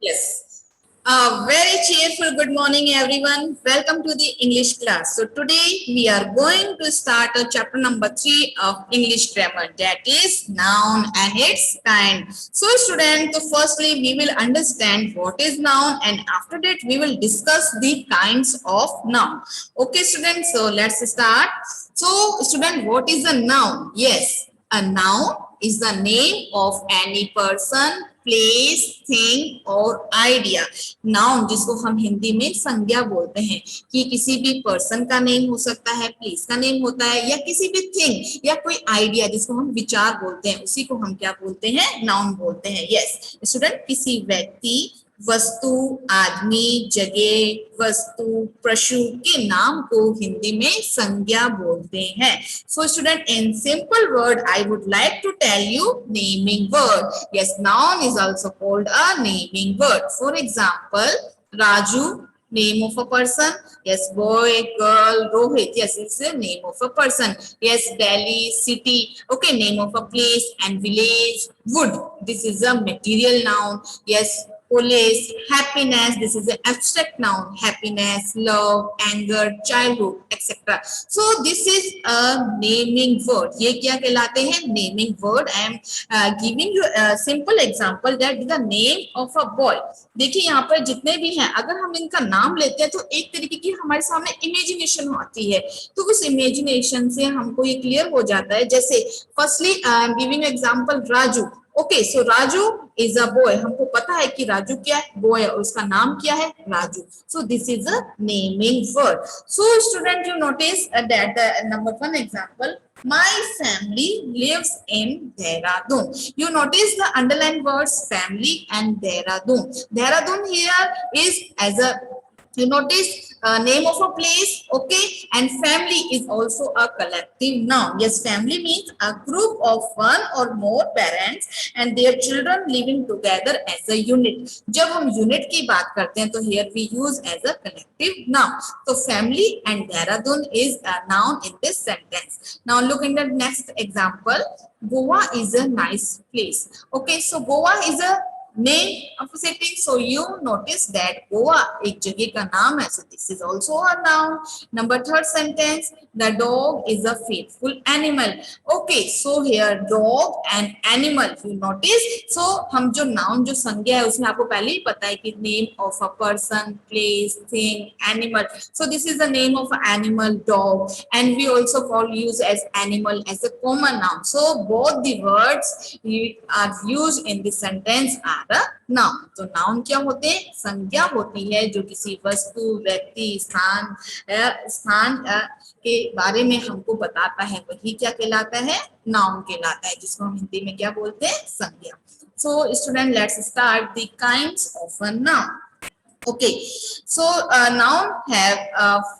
Yes. Very cheerful good morning, everyone. Welcome to the English class. So today we are going to start a chapter number 3 of English grammar, that is noun and its kind. So students, so firstly we will understand what is noun, and after that we will discuss the kinds of noun. Okay students, so let's start. So student, what is a noun? Yes, a noun is the name of any person, place, thing और idea. Noun जिसको हम हिंदी में संज्ञा बोलते हैं, कि किसी भी पर्सन का नेम हो सकता है, प्लेस का नेम होता है, या किसी भी थिंग या कोई आइडिया जिसको हम विचार बोलते हैं, उसी को हम क्या बोलते हैं? नाउन बोलते हैं. यस स्टूडेंट, किसी व्यक्ति, वस्तु, आदमी, जगह, वस्तु, पशु के नाम को हिंदी में संज्ञा बोलते हैं. So student, in simple word I would like to tell you naming word. Yes, noun is also called a naming word. For example, Raju, name of a person. Yes, boy, girl, Rohit. Yes, it's the name of a person. Yes, Delhi, city. Okay, name of a place and village. Wood, this is a material noun. Yes, police, happiness, this is an abstract noun. Happiness, love, anger, childhood, etc. So this is a naming word. ये क्या कहलाते हैं? Naming word. I am giving you a simple example that the name of a boy. देखिए यहाँ पर जितने भी हैं, अगर हम इनका नाम लेते हैं तो एक तरीके की हमारे सामने इमेजिनेशन आती है, तो उस इमेजिनेशन से हमको ये क्लियर हो जाता है. जैसे firstly I am giving example Raju. Okay, so Raju is a boy. हमको पता है कि राजू क्या है? बॉय, और उसका नाम क्या है? राजू. सो this is a naming word. So student, you notice that the number 1 example, my family lives in Dehradun. You notice the underlined words family and Dehradun. Dehradun here is as a, you notice name of a place. Okay, and family is also a collective noun. Yes, family means a group of one or more parents and their children living together as a unit. जब हम unit की बात करते हैं तो here we use as a collective noun. So family and Dehradun is a noun in this sentence. Now look in the next example. Goa is a nice place. Okay, so Goa is a name of a city. So you notice that Goa एक जगह का नाम है. So this is also a noun. Number 3rd sentence, the dog is a faithful animal. Okay, so here dog and animal, you notice. So हम जो noun जो संज्ञा है उसमें आपको पहले ही पता है कि name of a person, place, thing, animal. So this is the name of an animal, dog, and we also call use as animal as a common noun. So both the words are used in the sentence are a noun. तो noun क्या होते हैं? संज्ञा होती है जो किसी वस्तु, व्यक्ति, स्थान के बारे में हमको बताता है, वही क्या कहलाता है? नाउन कहलाता है, जिसको हम हिंदी में क्या बोलते हैं? संज्ञा. So student, let's start the kinds of a noun. Okay, so noun have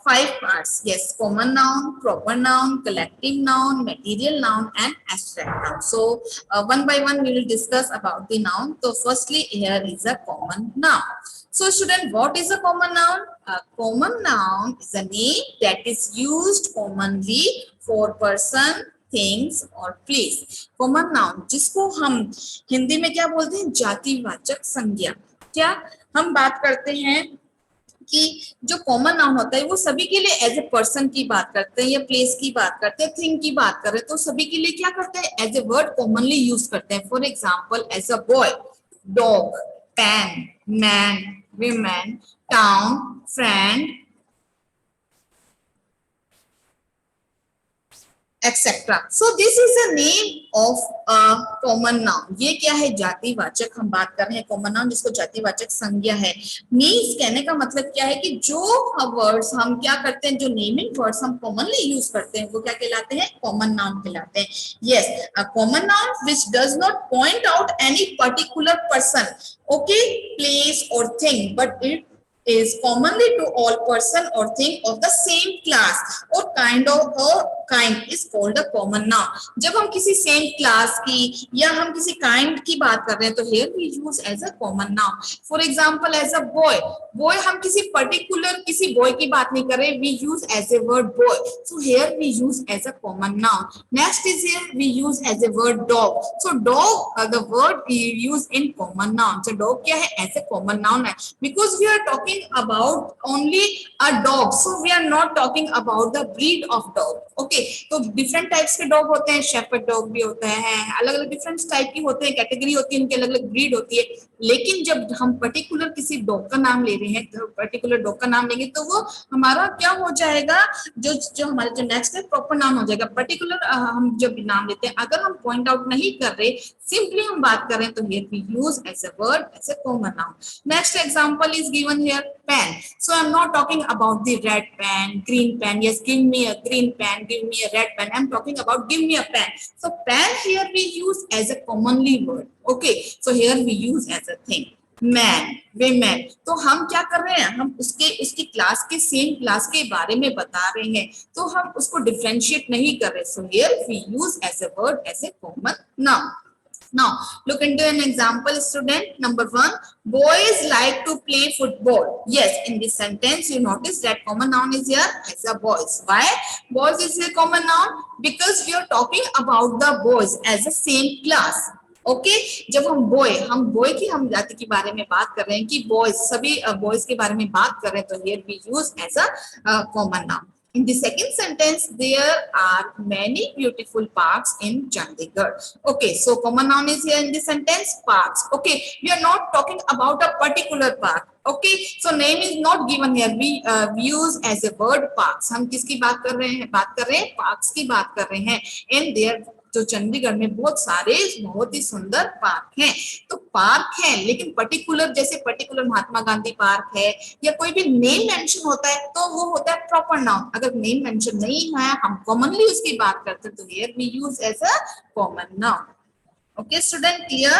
5 parts. Yes, common noun, proper noun, collective noun, material noun, and abstract noun. So one by one we will discuss about the noun. So firstly, here is a common noun. So student, what is a common noun? A common noun is a name that is used commonly for person, things or place. Common noun जिसको हम हिंदी में क्या बोलते हैं? जातिवाचक संज्ञा. क्या हम बात करते हैं कि जो कॉमन नाउन होता है वो सभी के लिए एज ए पर्सन की बात करते हैं, या प्लेस की बात करते हैं, थिंग की बात कर रहे हैं, तो सभी के लिए क्या करते हैं? As a word commonly use करते हैं. For example, as a boy, dog, pen, man, women, town, friend, etcetera. So this is the name of a common noun. ये क्या है? जातिवाचक हम बात कर रहे हैं. कॉमन नाउन जिसको जातिवाचक संज्ञा है. मीन्स कहने का मतलब क्या है कि जो वर्ड्स हम क्या करते हैं, जो नेमिंग वर्ड्स हम कॉमनली यूज करते हैं वो क्या कहलाते हैं? कॉमन नाउन कहलाते हैं. Yes, a common noun which does not point out any particular person, okay, place और thing, but it is commonly to all person or thing of the same class or kind is called a common noun. जब हम किसी same class की या हम किसी kind की बात कर रहे हैं तो here we use as a common noun. For example, as a boy, boy हम किसी पर्टिकुलर किसी बॉय की बात नहीं कर रहे, we use as a word boy. So here we use as a common noun. Next is here we use as a word dog. So dog, the word we use in common noun. So dog क्या है? As a common noun है, because we are talking about only a dog. So we are not talking about the breed of dog. Okay, तो different types के dog होते हैं, shepherd dog भी होता है, अलग अलग different type की होते हैं, कैटेगरी होती है, उनकी अलग अलग breed होती है. लेकिन जब हम पर्टिकुलर किसी डॉग का नाम ले रहे हैं, तो पर्टिकुलर डॉग का नाम लेंगे तो वो हमारा क्या हो जाएगा, जो हमारे जो नेक्स्ट है प्रॉपर नाम हो जाएगा. पर्टिकुलर हम जब नाम लेते हैं, अगर हम पॉइंट आउट नहीं कर रहे, सिंपली हम बात कर रहे हैं, तो here we use as a word as a common noun. Next example is given here, pen. So I'm not talking about the red pen, green pen. Yes, give me a green pen, give me a red pen. I'm talking about give me a pen. So pen here we use as a commonly word. Okay, so here we use as a thing. Man, women. तो हम क्या कर रहे हैं, हम उसकी class के same class के बारे में बता रहे हैं, तो हम उसको डिफरेंशिएट नहीं कर रहे. So here we use as a word as a common noun. Now look into an example, student. Number 1, boys like to play football. Yes, in this sentence you notice that common noun is here as a boys. Why boys is a common noun? Because we are talking about the boys as a same class. Okay जब हम boy की हम जाति के बारे में बात कर रहे हैं कि बॉयज सभी बॉयज के बारे में बात कर रहे हैं, तो here we use as a common noun. In the second sentence, there are many beautiful parks in Chandigarh. Okay, so common noun is here in this sentence, parks. Okay, we are not talking about a particular park. Okay, so name is not given here. We use as a word parks. हम किसकी बात कर रहे हैं? बात कर रहे हैं parks की बात कर रहे हैं. And there तो चंडीगढ़ में बहुत सारे बहुत ही सुंदर पार्क हैं. तो पार्क है, लेकिन पर्टिकुलर जैसे पर्टिकुलर महात्मा गांधी पार्क है या कोई भी नेम मेंशन होता है तो वो होता है प्रॉपर नाउन. अगर नेम मेंशन नहीं है, हम कॉमनली उसकी बात करते हैं, तो here we use as a common noun. Okay, student, clear?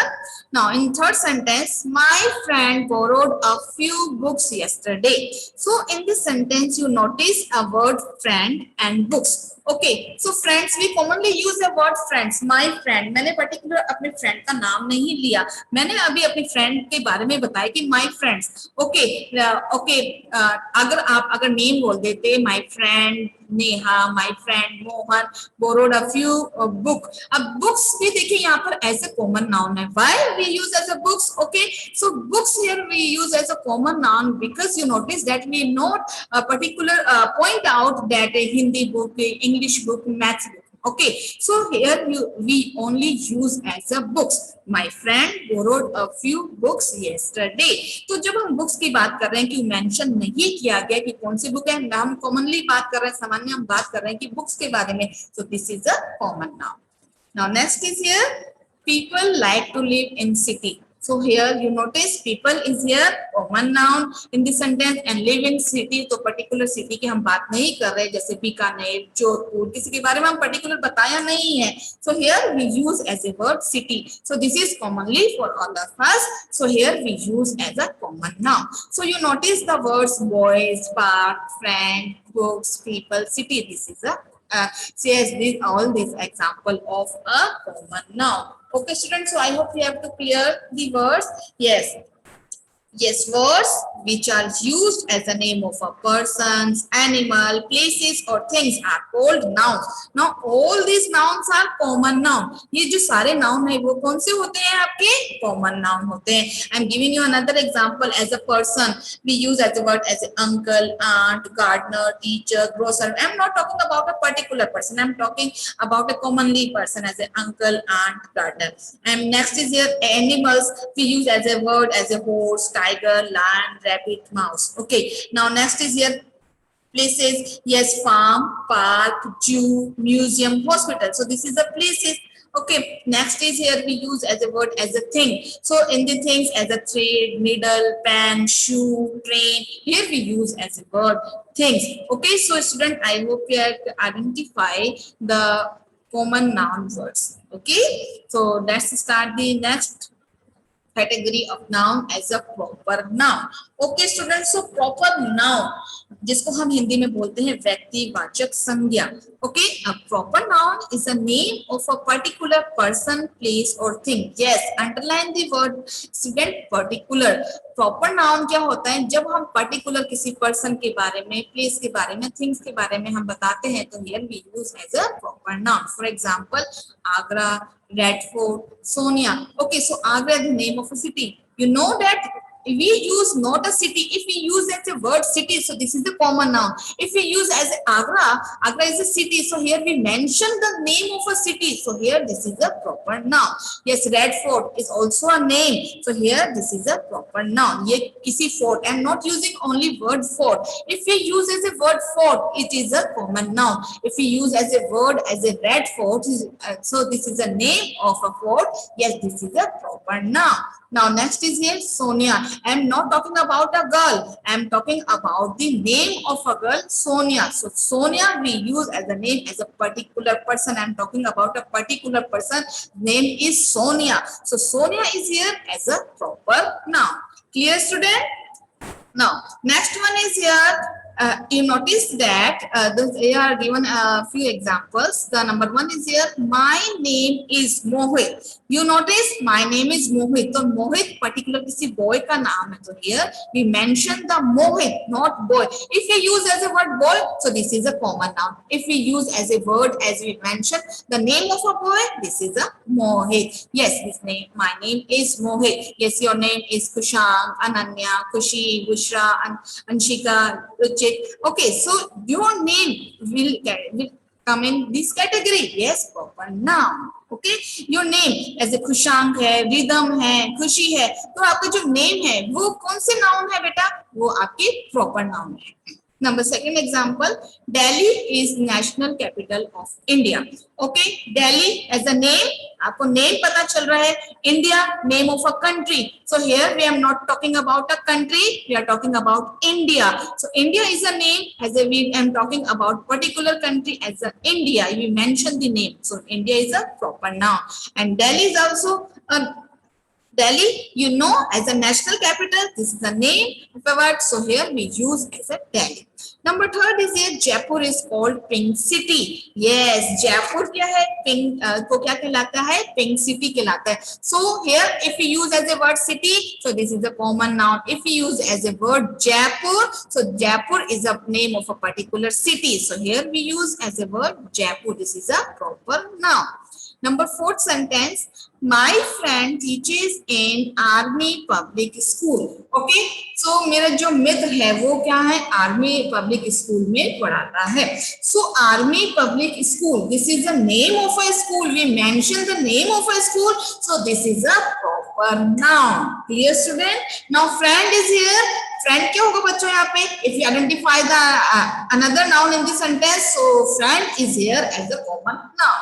Now in third sentence, my friend borrowed a few books yesterday. So in this sentence you notice a word friend and books. Okay, so friends, we commonly use the word friends. My friend, मैंने particular अपने friend का नाम नहीं लिया, मैंने अभी अपनी friend के बारे में बताया कि my friends. Okay, okay, अगर name बोल देते, my friend Neha, my friend Mohan borrowed a few book. अब books भी देखिए यहाँ पर as a common noun है. Why we use as a books? Okay, so books here we use as a common noun because you notice that we not particular point out that a Hindi book, English book, maths book. Okay, so here we only use as a books. My friend borrowed a few books yesterday. तो जब हम books की बात कर रहे हैं कि mention नहीं किया गया कि कौन सी बुक है, हम कॉमनली बात कर रहे हैं, सामान्य हम बात कर रहे हैं कि बुक्स के बारे में, so this is a common noun. Now next is here, people like to live in city. So here you notice people is here common noun in this sentence, and live in city तो particular city की हम बात नहीं कर रहे, जैसे बीकानेर, जोधपुर, किसी के बारे में हम particular बताया नहीं है. So here we use as a word city. So this is commonly for all of us. So here we use as a common noun. So you notice the words boys, park, friend, books, people, city. This is a says this all these example of a common noun. Okay, students, so I hope you have to clear the words. Yes, words which are used as a name of a persons, animal, places or things are called nouns. Now all these nouns are common noun. ये जो सारे noun है वो कौन से होते हैं? आपके common noun होते हैं. I'm giving you another example. As a person we use as a word as a uncle, aunt, gardener, teacher, grocer. I'm not talking about a particular person. I'm talking about a commonly person as a uncle, aunt, gardener. And next is here animals. We use as a word as a horse, tiger, lion, rabbit, mouse. Okay, now next is here places. Yes, farm, park, zoo, museum, hospital. So this is the places. Okay, next is here we use as a word as a thing. So in the things as a thread, needle, pen, shoe, train. Here we use as a word things. Okay, so student, I hope you have to identify the common noun words. Okay, so let's start the next category of noun as a proper noun. Okay, students, so proper noun. जिसको हम हिंदी में बोलते हैं व्यक्तिवाचक संज्ञा. Okay, a proper noun is a name of a particular person, place or thing. Yes, underline the word student particular. Proper noun क्या होता है? जब हम पर्टिकुलर किसी पर्सन के बारे में, प्लेस के बारे में, थिंग्स के बारे में हम बताते हैं तो here we use as a proper noun. For example, Agra, Red Fort, Sonia. Okay, so Agra is the name of a city. You know that we use not a city. If we use as a word city, so this is the common noun. If we use as Agra, Agra is a city, so here we mention the name of a city, so here this is a proper noun. Yes, Red Fort is also a name, so here this is a proper noun. ये किसी fort, I am not using only word fort. If we use as a word fort, it is a common noun. If we use as a word as a Red Fort, so this is a name of a fort. Yes, this is a proper noun. Now next is here Sonia. I am not talking about a girl. I am talking about the name of a girl, Sonia. So Sonia we use as a name as a particular person. I am talking about a particular person. Name is Sonia. So Sonia is here as a proper noun. Clear, student? Now next one is here. You notice that they are given a few examples. The number one is here. My name is Mohit. You notice my name is Mohit. So Mohit particular किसी boy का नाम है. So here we mention the Mohit, not boy. If we use as a word boy, so this is a common noun. If we use as a word as we mention the name of a boy, this is a Mohit. Yes, this name. My name is Mohit. Yes, your name is Kushang, Ananya, Kushi, Bushra, Anshika, Ruchit. Okay, so your name will come in this category. Yes, proper noun. Okay, your name as a खुशांक है, rhythm है, खुशी है, तो आपका जो name है वो कौन से नाउन है बेटा? वो आपके प्रॉपर नाउन है. Number second example, Delhi is national capital of India. Okay, Delhi as a name, आपको name पता चल रहा है. India, name of a country. So here we are not talking about a country, we are talking about India. So India is a name, as a we am talking about particular country as a India. We mention the name. So India is a proper noun. And Delhi is also a Delhi, you know, as a national capital, this is the name of a word. So here we use as a Delhi. Number third is here, Jaipur is called Pink City. Yes, Jaipur क्या है? Pink को क्या कहलाता है? Pink City कहलाता है. So here, if we use as a word city, so this is a common noun. If we use as a word Jaipur, so Jaipur is a name of a particular city. So here we use as a word Jaipur. This is a proper noun. Number fourth sentence, my friend teaches in army public school. Okay, so मेरा जो मित्र है वो क्या है? Army public school में पढ़ाता है. So army public school, this is the name of a school. We mention the name of a school, so this is a proper noun. Clear, student? Now friend is here. Friend क्या होगा बच्चों यहाँ पे? If you identify the another noun in this sentence, so friend is here as a common noun.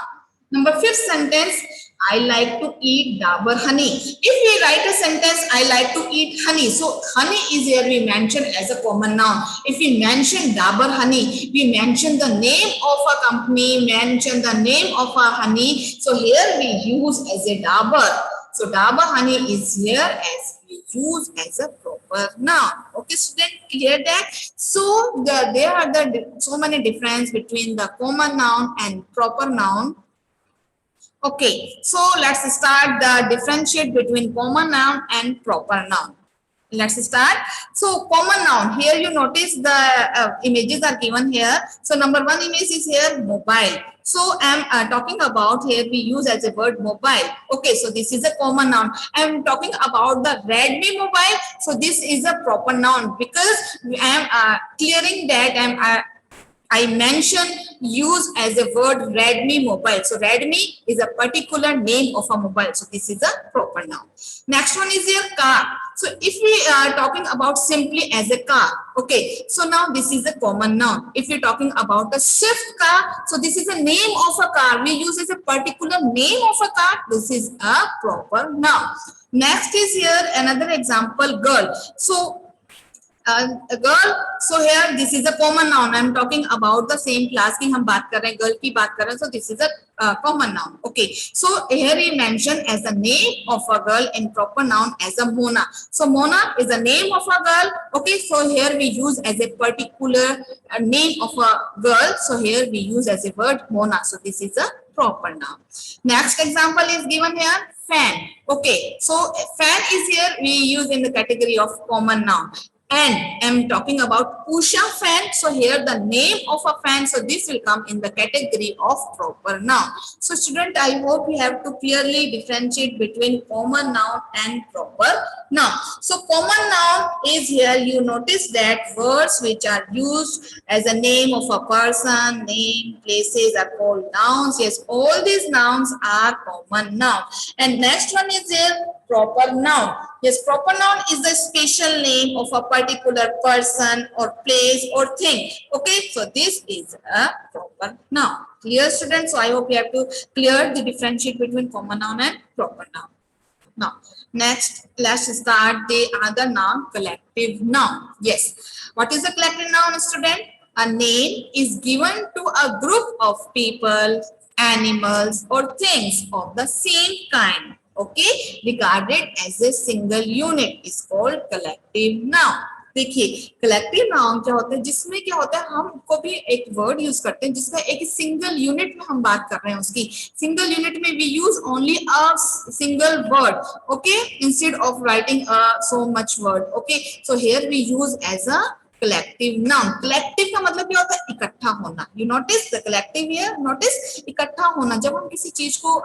Number fifth sentence, I like to eat Dabur honey. If we write a sentence, I like to eat honey, so honey is here we mention as a common noun. If we mention Dabur honey, we mention the name of a company, mention the name of a honey, so here we use as a Dabur. So Dabur honey is here as we use as a proper noun. Okay, student, clear that? So there are so many difference between the common noun and proper noun. Okay, so let's start the differentiate between common noun and proper noun. Let's start. So common noun, here you notice the images are given here. So number one image is here mobile. So I'm talking about, here we use as a word mobile. Okay, so this is a common noun. I'm talking about the Redmi mobile. So this is a proper noun because I'm clearing that I mentioned use as a word Redmi mobile. So Redmi is a particular name of a mobile. So this is a proper noun. Next one is your car. So if we are talking about simply as a car, okay. So now this is a common noun. If you're talking about a swift car, so this is a name of a car. We use as a particular name of a car. This is a proper noun. Next is here another example, girl. So a girl. So here this is a common noun. I am talking about the same class की हम बात कर रहे हैं, girl की बात कर रहे हैं. So this is a common noun. Okay. So here we mention as the name of a girl in proper noun as a Mona. So Mona is the name of a girl. Okay. So here we use as a particular name of a girl. So here we use as a word Mona. So this is a proper noun. Next example is given here. Fan. Okay. So fan is here we use in the category of common noun. And I'm talking about Usha fan. So here the name of a fan. So this will come in the category of proper noun. So student, I hope you have to clearly differentiate between common noun and proper noun. So common noun is here. You notice that words which are used as a name of a person, name, places are called nouns. Yes, all these nouns are common noun. And next one is here proper noun. Yes, proper noun is the special name of a particular person or place or thing. Okay, so this is a proper noun. Clear, students? So I hope you have to clear the differentiate between common noun and proper noun. Now, next, let's start the other noun, collective noun. Yes, what is a collective noun, student? A name is given to a group of people, animals, or things of the same kind. Okay, regarded as a single unit is called collective noun. देखिए collective noun क्या होता है, जिसमें क्या होता है हमको भी एक वर्ड यूज करते हैं जिसका एक सिंगल यूनिट में हम बात कर रहे हैं, उसकी सिंगल यूनिट में we use only a single word. Okay, instead of writing so much word. Okay, so here we use as a collective noun. Collective का मतलब क्या होता है? इकट्ठा होना. You notice the collective here, notice इकट्ठा होना. जब हम किसी चीज को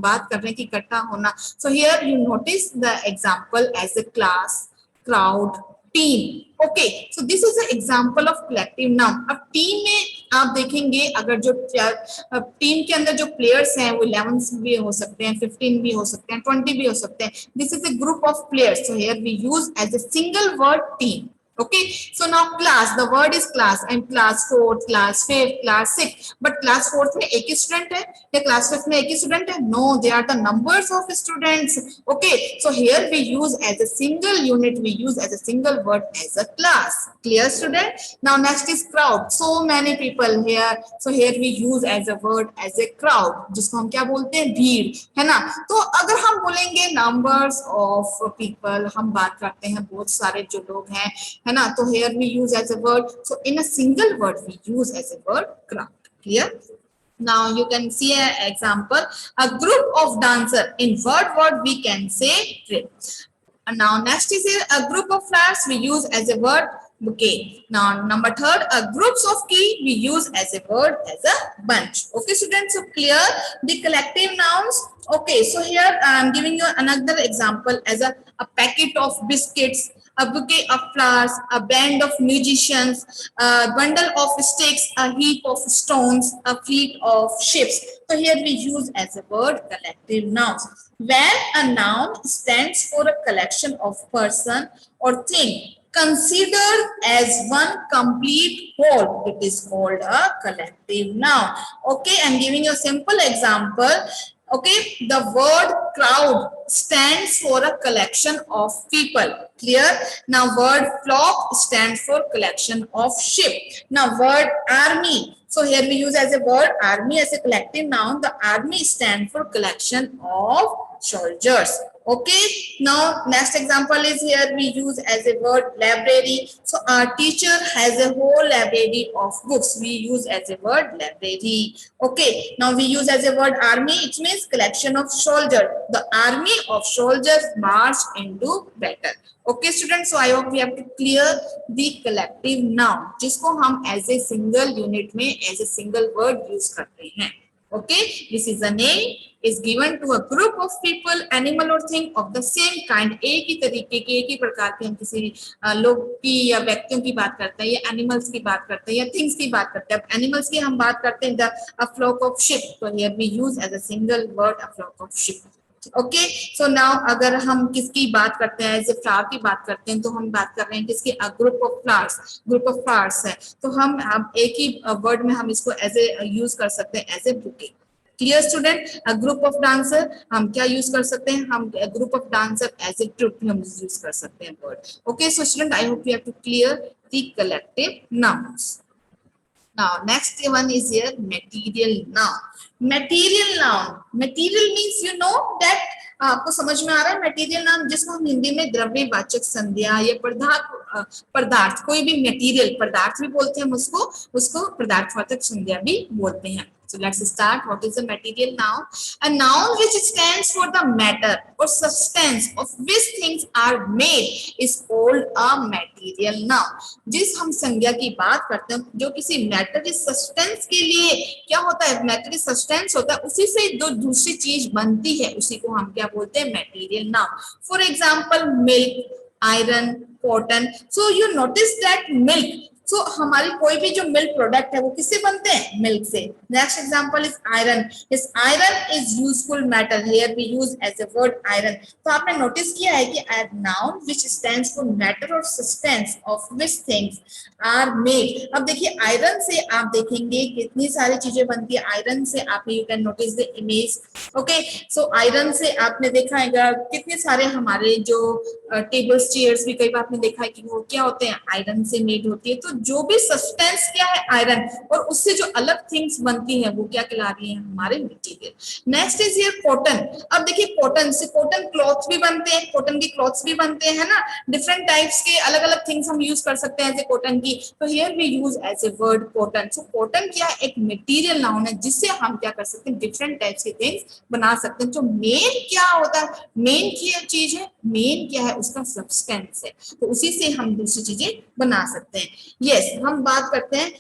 बात कर रहे हैं कि इकट्ठा होना, so here you notice the example as a class, crowd, team. Okay, so this is an example of collective noun. अब टीम में आप देखेंगे अगर जो टीम के अंदर जो प्लेयर्स हैं वो 11 भी हो सकते हैं, 15 भी हो सकते हैं, 20 भी हो सकते हैं. This is a group of players. So here we use as a single word team. Okay, so now class, the word is class, and class 4th, class 5th, class 6th, but class 4th में एक ही student है या class 5th में एक ही student है? No, they are the numbers of students. Okay, so here we use as a single unit, we use as a single word as a class. Clear, student? Now next is crowd. So many people here, so here we use as a word as a crowd, जिसको हम क्या बोलते हैं? भीड़, है ना? तो अगर हम बोलेंगे numbers of people, हम बात करते हैं बहुत सारे जो लोग हैं, है ना? तो here we use as a word. So in a single word we use as a word crowd. Clear? Now you can see an example. A group of dancer. In word we can say trip. And now next is here a group of flowers we use as a word bouquet. Now number 3rd, a groups of key we use as a word as a bunch. Okay, students, so clear the collective nouns. Okay, so here I am giving you another example as a packet of biscuits, a bouquet of flowers, a band of musicians, a bundle of sticks, a heap of stones, a fleet of ships. So here we use as a word collective nouns. When a noun stands for a collection of person or thing considered as one complete whole, it is called a collective noun. Okay, I'm giving you a simple example. Okay, the word crowd stands for a collection of people. Clear? Now word flock stands for collection of sheep. Now word army. So here we use as a word army as a collective noun. The army stands for collection of soldiers. Okay, now next example is here we use as a word library. So our teacher has a whole library of books. We use as a word library. Okay, now we use as a word army. It means collection of soldiers. The army of soldiers marched into battle. Okay, students, so I hope we have to clear the collective noun जिसको हम as a single unit में as a single word use करते हैं. Okay, this is a name is given to a group of people, animal or thing of the same kind. एक ही तरीके के, एक ही प्रकार के हम किसी लोग की या व्यक्तियों की बात करते हैं या एनिमल्स की बात करते हैं या थिंग्स की बात करते हैं. अब एनिमल्स की हम बात करते हैं a flock of sheep. So here we use as a single word a flock of sheep. Okay, so now अगर हम किसकी बात करते हैं, एज ए फ्लावर की बात करते हैं, तो हम बात कर रहे हैं किसकी? Group of flowers. Group of flowers है तो हम एक ही वर्ड में हम इसको एज ए यूज कर सकते हैं as a bouquet. Clear student? A group of dancer हम क्या यूज कर सकते हैं, हम group of dancer as a troupe भी हम यूज कर सकते हैं word. Okay so student I hope you have to clear the collective nouns. Now next one is here material noun. Material noun. Material means you know that आपको समझ में आ रहा है मटेरियल नाउन जिसको हम हिंदी में द्रव्यवाचक संज्ञा या पदार्थ कोई भी मटेरियल पदार्थ भी बोलते हैं, हम उसको पदार्थवाचक संज्ञा भी बोलते हैं. So let's start. What is a material noun? A noun which stands for the matter or substance of which things are made is called a material noun. जिस हम संज्ञा की बात करते हैं जो किसी मैटर या सब्सटेंस के लिए क्या होता है, मैटर या सब्सटेंस होता है, उसी से जो दूसरी चीज बनती है उसी को हम क्या बोलते हैं, material noun. For example milk, iron, cotton. So you notice that milk, so हमारी कोई भी जो मिल्क प्रोडक्ट है वो किससे बनते हैं, मिल्क से. Next example is iron. This iron is useful metal. Here we use as a word iron. तो आपने नोटिस किया है कि noun which stands for matter और substance of which things are made. अब देखिए आयरन से आप देखेंगे कितनी सारी चीजें बनती है. आयरन से आपने you can notice the image. Okay so iron से आपने देखा है कितने सारे हमारे जो टेबल्स चेयर्स भी कई बार आपने देखा है कि वो क्या होते हैं, आयरन से मेड होती है. तो जो भी सब्सटेंस क्या है आयरन, और उससे जो अलग थिंग्स बनती हैं वो क्या कहला रही हैं, हमारे material. Next is here cotton. अब देखिए कॉटन से कॉटन क्लॉथ्स भी बनते हैं, कॉटन के क्लॉथ्स भी बनते हैं ना. डिफरेंट टाइप्स के अलग अलग थिंग्स हम यूज कर सकते हैं एज ए कॉटन की. तो here we use as a word cotton. So cotton क्या है, एक मटेरियल नाउन है जिससे हम क्या कर सकते हैं, डिफरेंट टाइप्स के थिंग्स बना सकते हैं. जो मेन क्या होता है, मेन क्या चीज है, मेन क्या है उसका सब्सटेंस है, तो उसी से हम दूसरी चीजें बना सकते हैं. यस हम बात करते हैं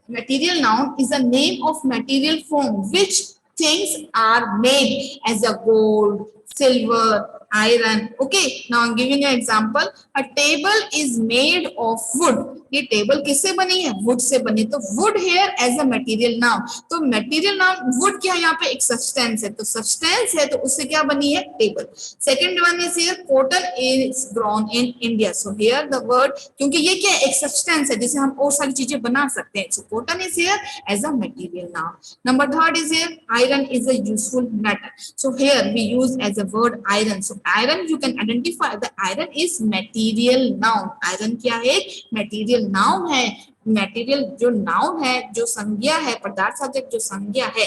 material noun is a name of material from which things are made as a gold, silver, iron. Okay now I'm giving an example. A table is made of wood. ये टेबल किससे बनी है, wood से बनी. तो wood here as a material noun. तो material noun wood क्या है, यहाँ पे एक सब्सटेंस है, तो सब्सटेंस है तो उससे क्या बनी है, table. Second one is here cotton is grown in India. So here the word, क्योंकि ये क्या है, एक सब्सटेंस है जिसे हम और सारी चीजें बना सकते हैं. So cotton is here as a material noun. Number third is here iron is a useful metal. So here we use as a word iron. So iron you can identify the iron is material noun. Iron क्या है, material noun है. Material जो noun है, जो संज्ञा है, पदार्थवाचक जो संज्ञा है.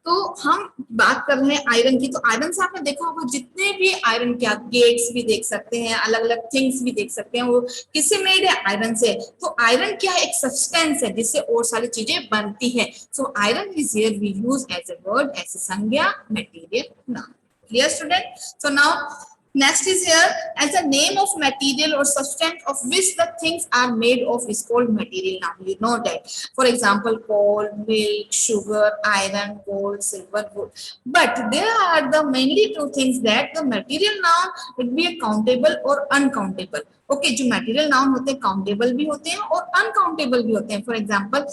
तो हम बात कर रहे हैं आयरन की. तो आयरन से आपने देखा होगा जितने भी आयरन के आप गेट्स भी देख सकते हैं, अलग अलग थिंग्स भी देख सकते हैं, वो किससे मेड है, आयरन से. तो आयरन क्या है, एक सब्सटेंस है जिससे और सारी चीजें बनती है. So iron is here we use as a word as a संज्ञा material noun. Clear student? So now next is here as a name of material or substance of which the things are made of is called material noun. You know that. For example, coal, milk, sugar, iron, gold, silver, wood. But there are the mainly two things that the material noun would be a countable or uncountable. Okay, जो material noun होते हैं countable भी होते हैं और uncountable भी होते हैं. For example,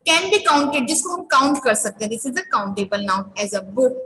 can be counted, जिसको हम काउंट कर सकते हैं. This is a countable noun. As a book,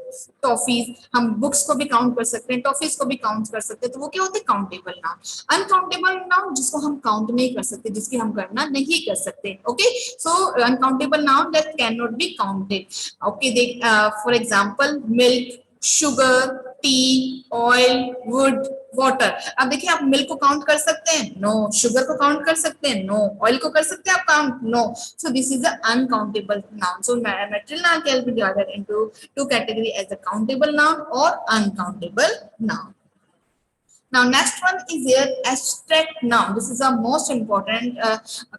toffees, हम बुक्स को भी काउंट कर सकते हैं, टॉफीज को भी काउंट कर सकते हैं, तो वो क्या होते हैं, काउंटेबल नाउन. अनकाउंटेबल नाउन जिसको हम काउंट नहीं कर सकते, जिसकी हम गणना नहीं कर सकते. Okay so uncountable noun that can not be counted. Okay देख for example milk, sugar, tea, oil, wood, water. अब देखिए आप मिल्क को काउंट कर सकते हैं, नो. शुगर को काउंट कर सकते हैं, नो. ऑयल को कर सकते हैं आप count, no. So this is the uncountable noun. सो material noun can be divided into two category as a countable noun or uncountable noun. Now next one is here abstract noun. This is the most important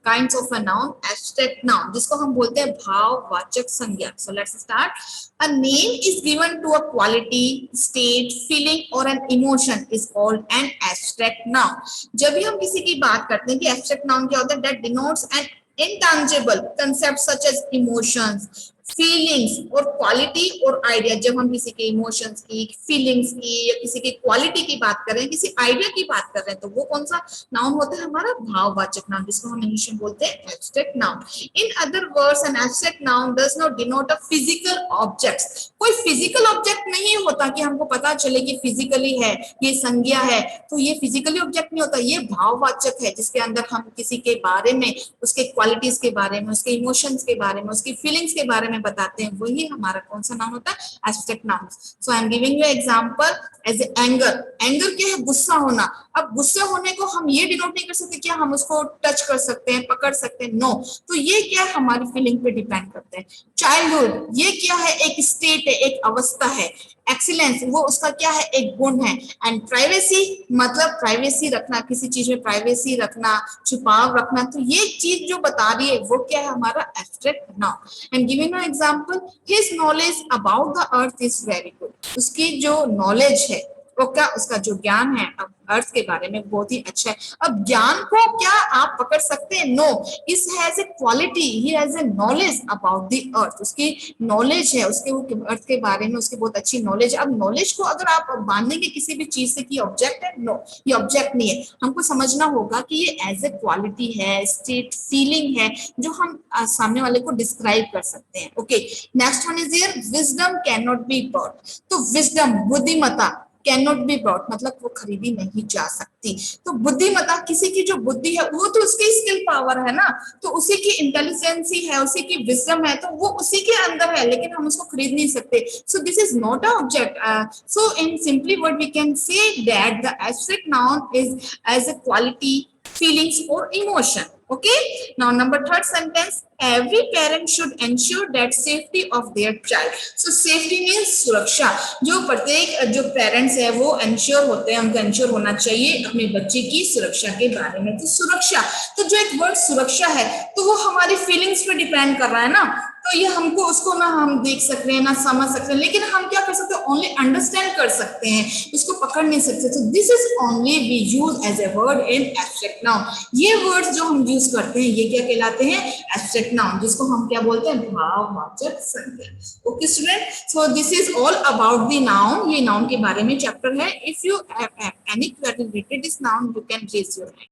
kinds of a noun. Abstract noun जिसको हम बोलते हैं भाववाचक संज्ञा. So let's start. A name is given to a quality, state, feeling or an emotion is called an abstract noun. जब भी हम किसी की बात करते हैं कि abstract noun क्या होता है, that denotes an intangible concept such as emotions, feelings और क्वालिटी और आइडिया. जब हम किसी के इमोशंस की, फीलिंग्स की या किसी की क्वालिटी की बात कर रहे हैं, किसी आइडिया की बात कर रहे हैं, तो वो कौन सा नाउन होता है, हमारा भाववाचक नाउन, जिसको हम इंग्लिश में बोलते हैं abstract noun. In other words an abstract noun does not denote a physical objects. कोई फिजिकल ऑब्जेक्ट नहीं होता कि हमको पता चले कि फिजिकली है, ये संज्ञा है, तो ये फिजिकली ऑब्जेक्ट नहीं होता. ये भाववाचक है जिसके अंदर हम किसी के बारे में, उसके क्वालिटीज के बारे में, उसके इमोशंस के बारे में, उसकी फीलिंग्स के बारे में में बताते हैं वही हमारा कौन सा नाउन होता है, abstract noun. So I am giving you example as anger. Anger क्या है, गुस्सा होना। अब गुस्से होने को हम ये डिनोट नहीं कर सकते क्या हम उसको टच कर सकते हैं, पकड़ सकते हैं, नो। तो ये क्या है, हमारी फीलिंग पे डिपेंड करते हैं। चाइल्डहुड, ये क्या है, एक स्टेट है, एक अवस्था है। एक्सीलेंस, वो उसका क्या है, एक गुण है। एंड प्राइवेसी, मतलब प्राइवेसी रखना, किसी चीज में प्राइवेसी रखना, छुपाव रखना, तो ये चीज जो बता रही है वो क्या है, हमारा abstract noun. And giving an example, his knowledge about the earth is very good. उसकी जो नॉलेज है वो क्या, उसका जो ज्ञान है अर्थ के बारे में बहुत ही अच्छा है। अब ज्ञान को क्या आप पकड़ सकते हैं, नो। इस has a quality, he has a knowledge about the earth. उसकी नॉलेज है, उसके वो अर्थ के बारे में उसकी बहुत अच्छी नॉलेज। अब नॉलेज को अगर आप बांधेंगे किसी भी चीज से कि ऑब्जेक्ट है, नो, ये ऑब्जेक्ट नहीं है। हमको समझना होगा कि ये एज ए क्वालिटी है, स्टेट, फीलिंग है, जो हम सामने वाले को डिस्क्राइब कर सकते हैं। Okay, next one is here, wisdom can not be bought. तो विजडम, बुद्धिमत्ता, कैन नॉट बी ब्रॉट, मतलब वो खरीदी नहीं जा सकती। तो बुद्धिमत्ता, किसी की जो बुद्धि है वो तो उसकी स्किल पावर है ना, तो उसी की इंटेलिजेंसी है, उसी की विजडम है, तो वो उसी के अंदर है, लेकिन हम उसको खरीद नहीं सकते। So this is not a object. So in simply word we can say that the abstract noun is as a quality, feelings or emotion. Okay, now number third sentence, every parent should ensure that safety of their child. So safety means सुरक्षा। जो प्रत्येक जो parents है वो ensure होते हैं, उनको ensure होना चाहिए अपने बच्चे की सुरक्षा के बारे में। तो सुरक्षा, तो जो एक वर्ड सुरक्षा है तो वो हमारी फीलिंग्स पे डिपेंड कर रहा है ना, तो ये हमको उसको ना हम देख सकते हैं ना समझ सकते हैं, लेकिन हम क्या कर सकते हैं, ओनली अंडरस्टैंड कर सकते हैं, उसको पकड़ नहीं सकते। तो this is only we use as a word in abstract noun. ये वर्ड्स जो हम यूज करते हैं ये क्या कहलाते हैं, एब्स्ट्रैक्ट नाउन, जिसको हम क्या बोलते हैं, भाववाचक संज्ञा। Okay student, so this is all about the noun. ये नाउन के बारे में चैप्टर है। If you have any query related this noun, you can raise your hand.